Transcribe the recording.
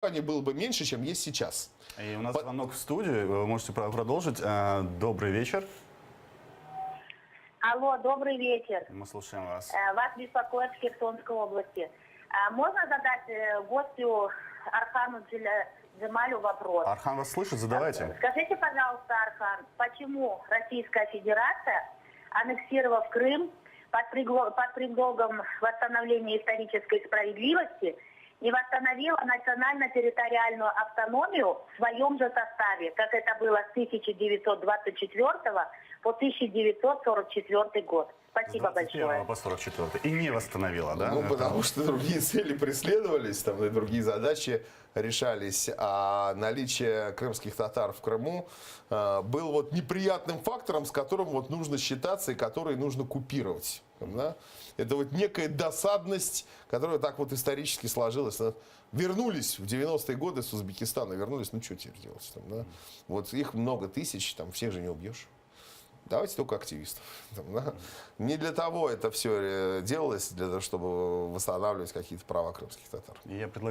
было бы меньше, чем есть сейчас. И у нас звонок в студию, вы можете продолжить. Добрый вечер. Алло, добрый вечер. Мы слушаем вас. Вас беспокоит в Херсонской области. Можно задать гостю Архану Джемалю вопрос? Архан вас слышит? Задавайте. Скажите, пожалуйста, Архан, почему Российская Федерация, аннексировав Крым под предлогом восстановления исторической справедливости, не восстановила национально-территориальную автономию в своем же составе, как это было с 1924 по 1944 год. Спасибо большое. По 44 и не восстановила, да? Ну, потому что другие цели преследовались, там, и другие задачи решались, а наличие крымских татар в Крыму был вот неприятным фактором, с которым вот нужно считаться и который нужно купировать. Да? Это вот некая досадность, которая так вот исторически сложилась. Вернулись в 90-е годы с Узбекистана, вернулись, ну что теперь делать? Там, да? Вот их много тысяч, там всех же не убьешь. Давайте только активистов. Да? Не для того это все делалось, для того, чтобы восстанавливать какие-то права крымских татар. Я предлагаю